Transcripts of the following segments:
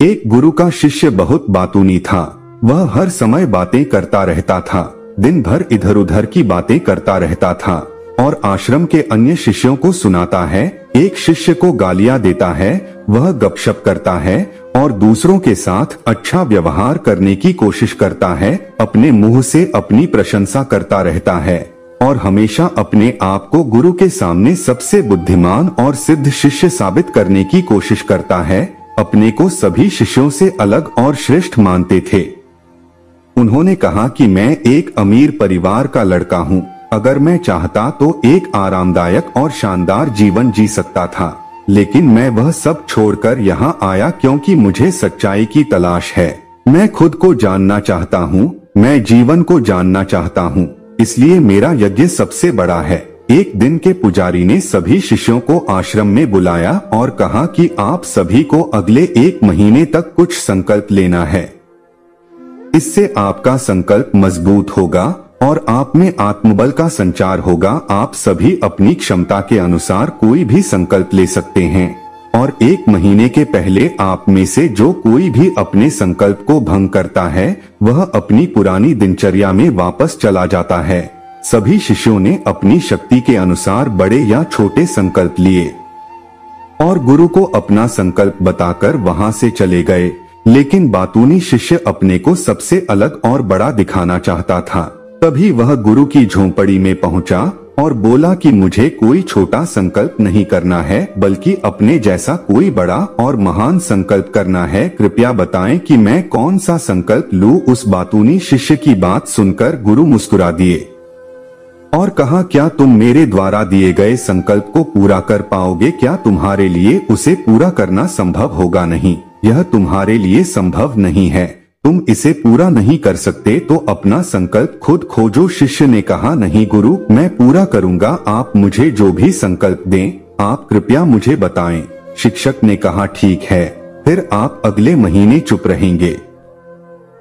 एक गुरु का शिष्य बहुत बातूनी था। वह हर समय बातें करता रहता था, दिन भर इधर उधर की बातें करता रहता था और आश्रम के अन्य शिष्यों को सुनाता है। एक शिष्य को गालियां देता है, वह गपशप करता है और दूसरों के साथ अच्छा व्यवहार करने की कोशिश करता है। अपने मुंह से अपनी प्रशंसा करता रहता है और हमेशा अपने आप को गुरु के सामने सबसे बुद्धिमान और सिद्ध शिष्य साबित करने की कोशिश करता है। अपने को सभी शिष्यों से अलग और श्रेष्ठ मानते थे। उन्होंने कहा कि मैं एक अमीर परिवार का लड़का हूँ। अगर मैं चाहता तो एक आरामदायक और शानदार जीवन जी सकता था, लेकिन मैं वह सब छोड़कर यहाँ आया क्योंकि मुझे सच्चाई की तलाश है। मैं खुद को जानना चाहता हूँ, मैं जीवन को जानना चाहता हूँ, इसलिए मेरा यज्ञ सबसे बड़ा है। एक दिन के पुजारी ने सभी शिष्यों को आश्रम में बुलाया और कहा कि आप सभी को अगले 1 महीने तक कुछ संकल्प लेना है। इससे आपका संकल्प मजबूत होगा और आप में आत्मबल का संचार होगा। आप सभी अपनी क्षमता के अनुसार कोई भी संकल्प ले सकते हैं और 1 महीने के पहले आप में से जो कोई भी अपने संकल्प को भंग करता है वह अपनी पुरानी दिनचर्या में वापस चला जाता है। सभी शिष्यों ने अपनी शक्ति के अनुसार बड़े या छोटे संकल्प लिए और गुरु को अपना संकल्प बताकर वहां से चले गए। लेकिन बातूनी शिष्य अपने को सबसे अलग और बड़ा दिखाना चाहता था। तभी वह गुरु की झोंपड़ी में पहुंचा और बोला कि मुझे कोई छोटा संकल्प नहीं करना है, बल्कि अपने जैसा कोई बड़ा और महान संकल्प करना है। कृपया बताएं कि मैं कौन सा संकल्प लूं। उस बातूनी शिष्य की बात सुनकर गुरु मुस्कुरा दिए और कहा, क्या तुम मेरे द्वारा दिए गए संकल्प को पूरा कर पाओगे? क्या तुम्हारे लिए उसे पूरा करना संभव होगा? नहीं, यह तुम्हारे लिए संभव नहीं है। तुम इसे पूरा नहीं कर सकते तो अपना संकल्प खुद खोजो। शिष्य ने कहा, नहीं गुरु, मैं पूरा करूंगा। आप मुझे जो भी संकल्प दें, आप कृपया मुझे बताएं। शिक्षक ने कहा, ठीक है, फिर आप अगले महीने चुप रहेंगे।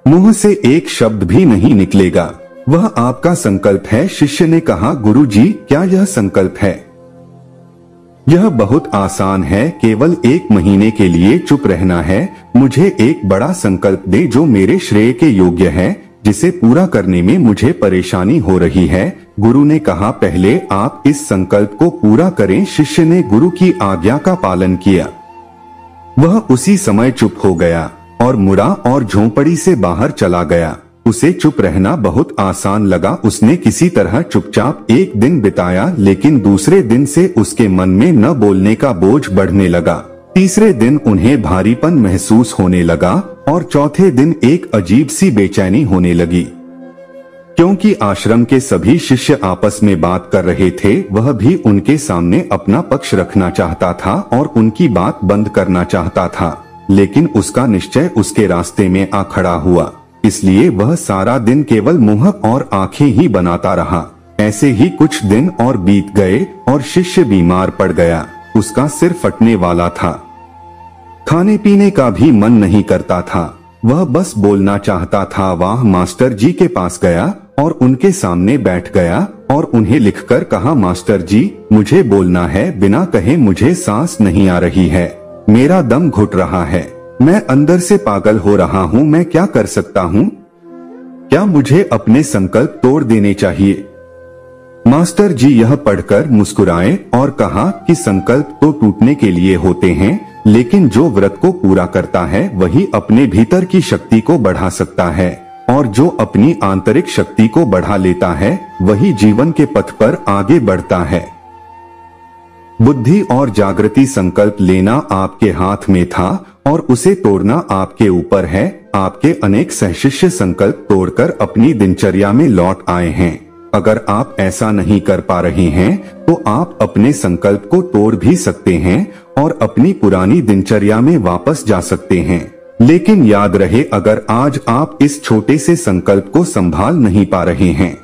मुंह से एक शब्द भी नहीं निकलेगा। वह आपका संकल्प है। शिष्य ने कहा, गुरु जी, क्या यह संकल्प है? यह बहुत आसान है, केवल 1 महीने के लिए चुप रहना है। मुझे एक बड़ा संकल्प दे जो मेरे श्रेय के योग्य है, जिसे पूरा करने में मुझे परेशानी हो रही है। गुरु ने कहा, पहले आप इस संकल्प को पूरा करें। शिष्य ने गुरु की आज्ञा का पालन किया। वह उसी समय चुप हो गया और मुड़ा और झोंपड़ी से बाहर चला गया। उसे चुप रहना बहुत आसान लगा। उसने किसी तरह चुपचाप 1 दिन बिताया, लेकिन दूसरे दिन से उसके मन में न बोलने का बोझ बढ़ने लगा। तीसरे दिन उन्हें भारीपन महसूस होने लगा और चौथे दिन एक अजीब सी बेचैनी होने लगी। क्योंकि आश्रम के सभी शिष्य आपस में बात कर रहे थे, वह भी उनके सामने अपना पक्ष रखना चाहता था और उनकी बात बंद करना चाहता था, लेकिन उसका निश्चय उसके रास्ते में आ खड़ा हुआ। इसलिए वह सारा दिन केवल मुंह और आंखें ही बनाता रहा। ऐसे ही कुछ दिन और बीत गए और शिष्य बीमार पड़ गया। उसका सिर फटने वाला था। खाने पीने का भी मन नहीं करता था। वह बस बोलना चाहता था। वह मास्टर जी के पास गया और उनके सामने बैठ गया और उन्हें लिखकर कहा, मास्टर जी, मुझे बोलना है। बिना कहे मुझे सांस नहीं आ रही है, मेरा दम घुट रहा है, मैं अंदर से पागल हो रहा हूँ। मैं क्या कर सकता हूँ? क्या मुझे अपने संकल्प तोड़ देने चाहिए? मास्टर जी यह पढ़कर मुस्कुराए और कहा कि संकल्प तो टूटने के लिए होते हैं, लेकिन जो व्रत को पूरा करता है वही अपने भीतर की शक्ति को बढ़ा सकता है, और जो अपनी आंतरिक शक्ति को बढ़ा लेता है वही जीवन के पथ पर आगे बढ़ता है। बुद्धि और जागृति संकल्प लेना आपके हाथ में था और उसे तोड़ना आपके ऊपर है। आपके अनेक सहशिष्य संकल्प तोड़कर अपनी दिनचर्या में लौट आए हैं। अगर आप ऐसा नहीं कर पा रहे हैं तो आप अपने संकल्प को तोड़ भी सकते हैं और अपनी पुरानी दिनचर्या में वापस जा सकते हैं। लेकिन याद रहे, अगर आज आप इस छोटे से संकल्प को संभाल नहीं पा रहे हैं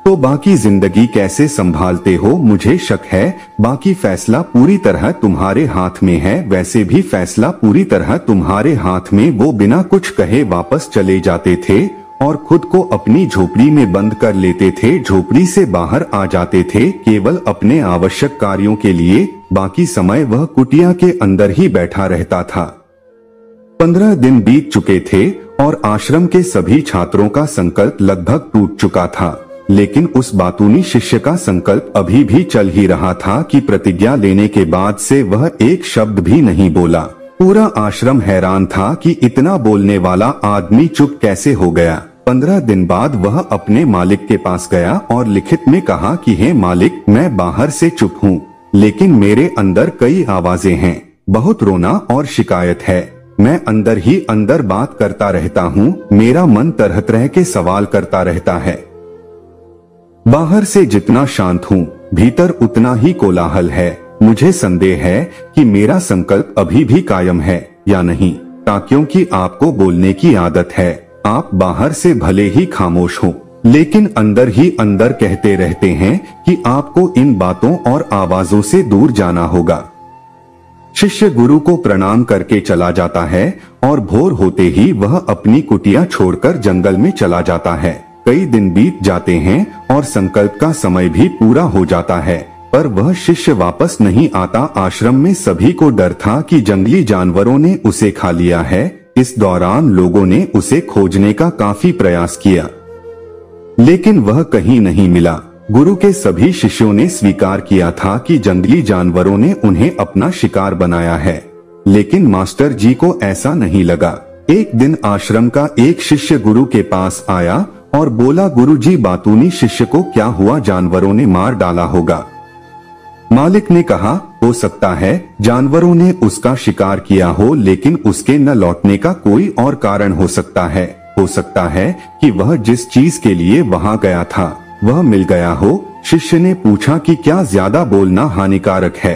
तो बाकी जिंदगी कैसे संभालते हो? मुझे शक है बाकी फैसला पूरी तरह तुम्हारे हाथ में है। वैसे भी फैसला पूरी तरह तुम्हारे हाथ में। वो बिना कुछ कहे वापस चले जाते थे और खुद को अपनी झोपड़ी में बंद कर लेते थे। झोपड़ी से बाहर आ जाते थे केवल अपने आवश्यक कार्यों के लिए। बाकी समय वह कुटिया के अंदर ही बैठा रहता था। 15 दिन बीत चुके थे और आश्रम के सभी छात्रों का संकल्प लगभग टूट चुका था, लेकिन उस बातूनी शिष्य का संकल्प अभी भी चल ही रहा था कि प्रतिज्ञा लेने के बाद से वह एक शब्द भी नहीं बोला। पूरा आश्रम हैरान था कि इतना बोलने वाला आदमी चुप कैसे हो गया। 15 दिन बाद वह अपने मालिक के पास गया और लिखित में कहा कि हे मालिक, मैं बाहर से चुप हूँ, लेकिन मेरे अंदर कई आवाजें हैं, बहुत रोना और शिकायत है। मैं अंदर ही अंदर बात करता रहता हूँ, मेरा मन तरह तरह के सवाल करता रहता है। बाहर से जितना शांत हूँ, भीतर उतना ही कोलाहल है। मुझे संदेह है कि मेरा संकल्प अभी भी कायम है या नहीं, क्योंकि आपको बोलने की आदत है। आप बाहर से भले ही खामोश हो, लेकिन अंदर ही अंदर कहते रहते हैं कि आपको इन बातों और आवाजों से दूर जाना होगा। शिष्य गुरु को प्रणाम करके चला जाता है और भोर होते ही वह अपनी कुटिया छोड़कर जंगल में चला जाता है। कई दिन बीत जाते हैं और संकल्प का समय भी पूरा हो जाता है, पर वह शिष्य वापस नहीं आता। आश्रम में सभी को डर था कि जंगली जानवरों ने उसे खा लिया है। इस दौरान लोगों ने उसे खोजने का काफी प्रयास किया, लेकिन वह कहीं नहीं मिला। गुरु के सभी शिष्यों ने स्वीकार किया था कि जंगली जानवरों ने उन्हें अपना शिकार बनाया है, लेकिन मास्टर जी को ऐसा नहीं लगा। एक दिन आश्रम का एक शिष्य गुरु के पास आया और बोला, गुरुजी, बातूनी शिष्य को क्या हुआ? जानवरों ने मार डाला होगा। मालिक ने कहा, हो सकता है जानवरों ने उसका शिकार किया हो, लेकिन उसके न लौटने का कोई और कारण हो सकता है। हो सकता है कि वह जिस चीज के लिए वहां गया था वह मिल गया हो। शिष्य ने पूछा कि क्या ज्यादा बोलना हानिकारक है?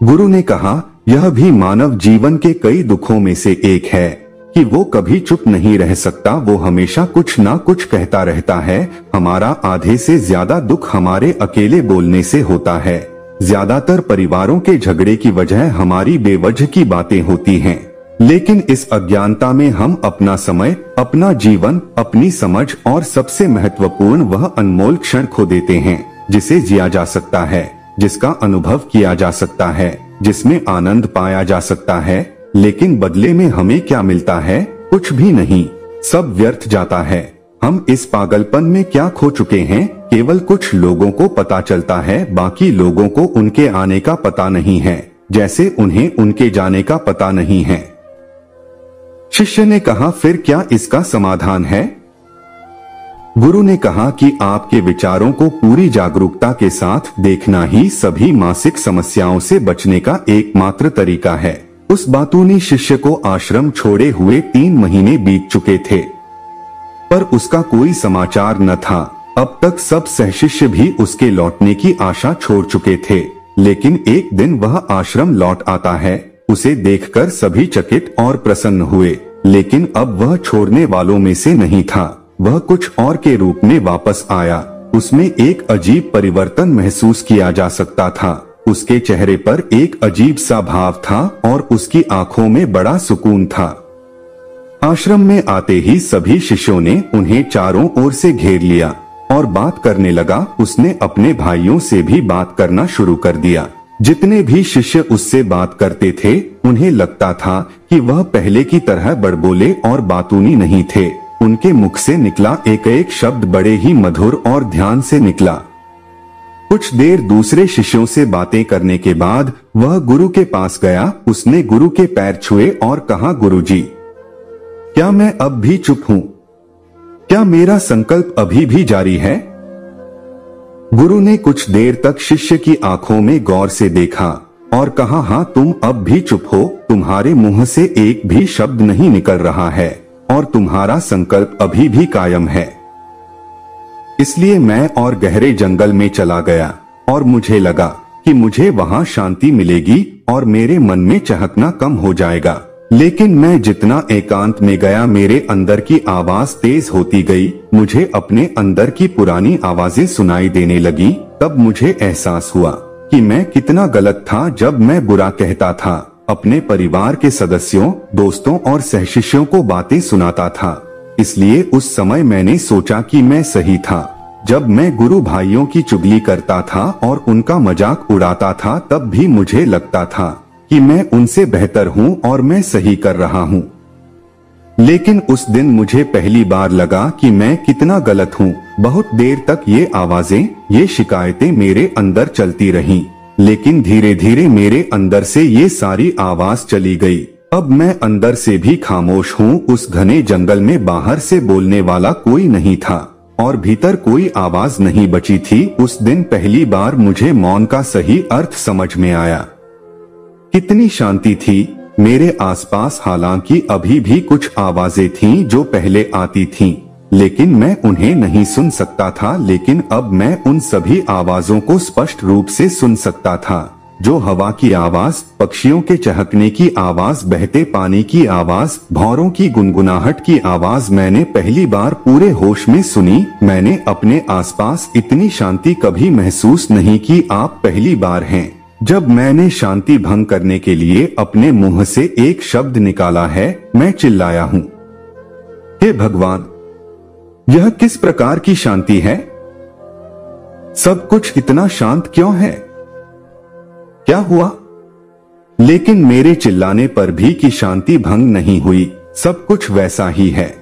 गुरु ने कहा, यह भी मानव जीवन के कई दुखों में से एक है कि वो कभी चुप नहीं रह सकता, वो हमेशा कुछ ना कुछ कहता रहता है। हमारा आधे से ज्यादा दुख हमारे अकेले बोलने से होता है। ज्यादातर परिवारों के झगड़े की वजह हमारी बेवजह की बातें होती हैं, लेकिन इस अज्ञानता में हम अपना समय, अपना जीवन, अपनी समझ और सबसे महत्वपूर्ण वह अनमोल क्षण खो देते हैं जिसे जिया जा सकता है, जिसका अनुभव किया जा सकता है, जिसमें आनंद पाया जा सकता है। लेकिन बदले में हमें क्या मिलता है? कुछ भी नहीं, सब व्यर्थ जाता है। हम इस पागलपन में क्या खो चुके हैं? केवल कुछ लोगों को पता चलता है, बाकी लोगों को उनके आने का पता नहीं है, जैसे उन्हें उनके जाने का पता नहीं है। शिष्य ने कहा, फिर क्या इसका समाधान है? गुरु ने कहा कि आपके विचारों को पूरी जागरूकता के साथ देखना ही सभी मानसिक समस्याओं से बचने का एकमात्र तरीका है। उस बातूनी शिष्य को आश्रम छोड़े हुए 3 महीने बीत चुके थे, पर उसका कोई समाचार न था। अब तक सब सहशिष्य भी उसके लौटने की आशा छोड़ चुके थे, लेकिन एक दिन वह आश्रम लौट आता है। उसे देखकर सभी चकित और प्रसन्न हुए, लेकिन अब वह छोड़ने वालों में से नहीं था। वह कुछ और के रूप में वापस आया। उसमें एक अजीब परिवर्तन महसूस किया जा सकता था। उसके चेहरे पर एक अजीब सा भाव था और उसकी आंखों में बड़ा सुकून था। आश्रम में आते ही सभी शिष्यों ने उन्हें चारों ओर से घेर लिया और बात करने लगा। उसने अपने भाइयों से भी बात करना शुरू कर दिया। जितने भी शिष्य उससे बात करते थे, उन्हें लगता था कि वह पहले की तरह बड़बोले और बातूनी नहीं थे। उनके मुख से निकला एक एक शब्द बड़े ही मधुर और ध्यान से निकला। कुछ देर दूसरे शिष्यों से बातें करने के बाद वह गुरु के पास गया। उसने गुरु के पैर छुए और कहा, गुरुजी, क्या मैं अब भी चुप हूँ? क्या मेरा संकल्प अभी भी जारी है? गुरु ने कुछ देर तक शिष्य की आंखों में गौर से देखा और कहा, हाँ, तुम अब भी चुप हो। तुम्हारे मुंह से एक भी शब्द नहीं निकल रहा है और तुम्हारा संकल्प अभी भी कायम है। इसलिए मैं और गहरे जंगल में चला गया और मुझे लगा कि मुझे वहां शांति मिलेगी और मेरे मन में चहकना कम हो जाएगा। लेकिन मैं जितना एकांत में गया, मेरे अंदर की आवाज तेज होती गई। मुझे अपने अंदर की पुरानी आवाजें सुनाई देने लगी। तब मुझे एहसास हुआ कि मैं कितना गलत था जब मैं बुरा कहता था। अपने परिवार के सदस्यों, दोस्तों और सहशिष्यों को बातें सुनाता था। इसलिए उस समय मैंने सोचा कि मैं सही था। जब मैं गुरु भाइयों की चुगली करता था और उनका मजाक उड़ाता था, तब भी मुझे लगता था कि मैं उनसे बेहतर हूँ और मैं सही कर रहा हूँ। लेकिन उस दिन मुझे पहली बार लगा कि मैं कितना गलत हूँ। बहुत देर तक ये आवाजें, ये शिकायतें मेरे अंदर चलती रहीं, लेकिन धीरे धीरे मेरे अंदर से ये सारी आवाज चली गई। अब मैं अंदर से भी खामोश हूँ। उस घने जंगल में बाहर से बोलने वाला कोई नहीं था और भीतर कोई आवाज नहीं बची थी। उस दिन पहली बार मुझे मौन का सही अर्थ समझ में आया। कितनी शांति थी मेरे आसपास। हालांकि अभी भी कुछ आवाजें थीं जो पहले आती थीं, लेकिन मैं उन्हें नहीं सुन सकता था। लेकिन अब मैं उन सभी आवाजों को स्पष्ट रूप से सुन सकता था। जो हवा की आवाज, पक्षियों के चहकने की आवाज, बहते पानी की आवाज, भौरों की गुनगुनाहट की आवाज मैंने पहली बार पूरे होश में सुनी। मैंने अपने आसपास इतनी शांति कभी महसूस नहीं की। आप पहली बार हैं जब मैंने शांति भंग करने के लिए अपने मुंह से एक शब्द निकाला है। मैं चिल्लाया हूँ, हे भगवान, यह किस प्रकार की शांति है? सब कुछ इतना शांत क्यों है? क्या हुआ? लेकिन मेरे चिल्लाने पर भी की शांति भंग नहीं हुई। सब कुछ वैसा ही है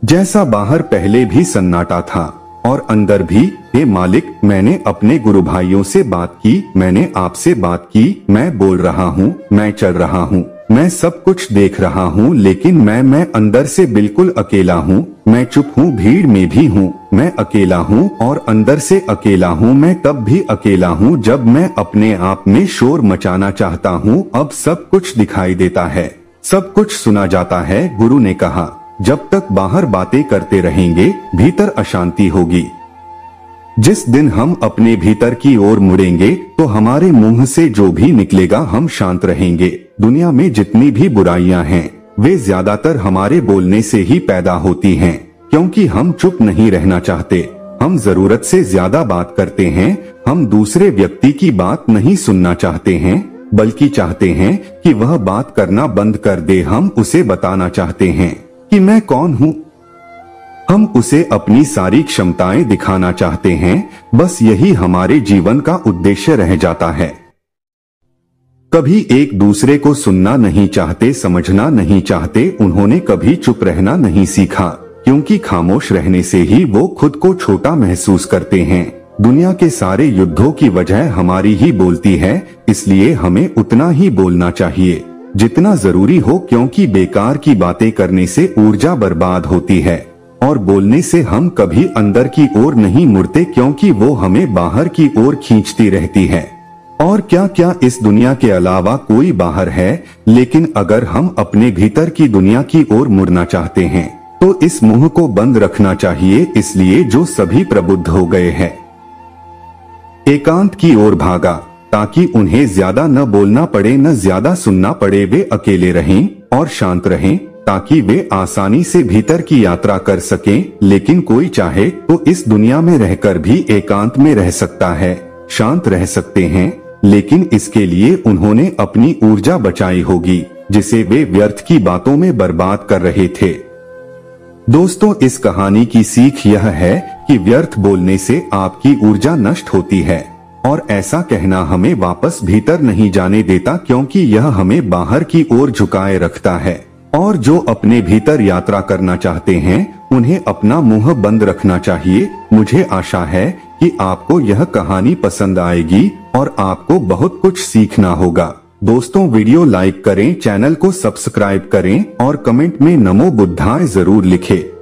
जैसा बाहर पहले भी सन्नाटा था और अंदर भी। हे मालिक, मैंने अपने गुरु भाइयों से बात की, मैंने आपसे बात की, मैं बोल रहा हूँ, मैं चल रहा हूँ, मैं सब कुछ देख रहा हूँ, लेकिन मैं अंदर से बिल्कुल अकेला हूँ। मैं चुप हूँ, भीड़ में भी हूँ, मैं अकेला हूँ और अंदर से अकेला हूँ। मैं तब भी अकेला हूँ जब मैं अपने आप में शोर मचाना चाहता हूँ। अब सब कुछ दिखाई देता है, सब कुछ सुना जाता है। गुरु ने कहा, जब तक बाहर बातें करते रहेंगे भीतर अशांति होगी। जिस दिन हम अपने भीतर की ओर मुड़ेंगे तो हमारे मुंह से जो भी निकलेगा हम शांत रहेंगे। दुनिया में जितनी भी बुराइयां हैं वे ज्यादातर हमारे बोलने से ही पैदा होती हैं, क्योंकि हम चुप नहीं रहना चाहते। हम जरूरत से ज्यादा बात करते हैं। हम दूसरे व्यक्ति की बात नहीं सुनना चाहते हैं, बल्कि चाहते हैं कि वह बात करना बंद कर दे। हम उसे बताना चाहते हैं कि मैं कौन हूँ। हम उसे अपनी सारी क्षमताएं दिखाना चाहते हैं। बस यही हमारे जीवन का उद्देश्य रह जाता है। कभी एक दूसरे को सुनना नहीं चाहते, समझना नहीं चाहते। उन्होंने कभी चुप रहना नहीं सीखा, क्योंकि खामोश रहने से ही वो खुद को छोटा महसूस करते हैं। दुनिया के सारे युद्धों की वजह हमारी ही बोलती है, इसलिए हमें उतना ही बोलना चाहिए जितना जरूरी हो, क्योंकि बेकार की बातें करने से ऊर्जा बर्बाद होती है और बोलने से हम कभी अंदर की ओर नहीं मुड़ते, क्योंकि वो हमें बाहर की ओर खींचती रहती है। और क्या क्या इस दुनिया के अलावा कोई बाहर है, लेकिन अगर हम अपने भीतर की दुनिया की ओर मुड़ना चाहते हैं तो इस मुंह को बंद रखना चाहिए। इसलिए जो सभी प्रबुद्ध हो गए हैं एकांत की ओर भागा, ताकि उन्हें ज्यादा न बोलना पड़े, न ज्यादा सुनना पड़े। वे अकेले रहें और शांत रहें, ताकि वे आसानी से भीतर की यात्रा कर सकें। लेकिन कोई चाहे तो इस दुनिया में रहकर भी एकांत में रह सकता है, शांत रह सकते हैं, लेकिन इसके लिए उन्होंने अपनी ऊर्जा बचाई होगी, जिसे वे व्यर्थ की बातों में बर्बाद कर रहे थे। दोस्तों, इस कहानी की सीख यह है कि व्यर्थ बोलने से आपकी ऊर्जा नष्ट होती है और ऐसा कहना हमें वापस भीतर नहीं जाने देता, क्योंकि यह हमें बाहर की ओर झुकाए रखता है। और जो अपने भीतर यात्रा करना चाहते हैं उन्हें अपना मुंह बंद रखना चाहिए। मुझे आशा है कि आपको यह कहानी पसंद आएगी और आपको बहुत कुछ सीखना होगा। दोस्तों, वीडियो लाइक करें, चैनल को सब्सक्राइब करें और कमेंट में नमो बुद्धाय जरूर लिखें।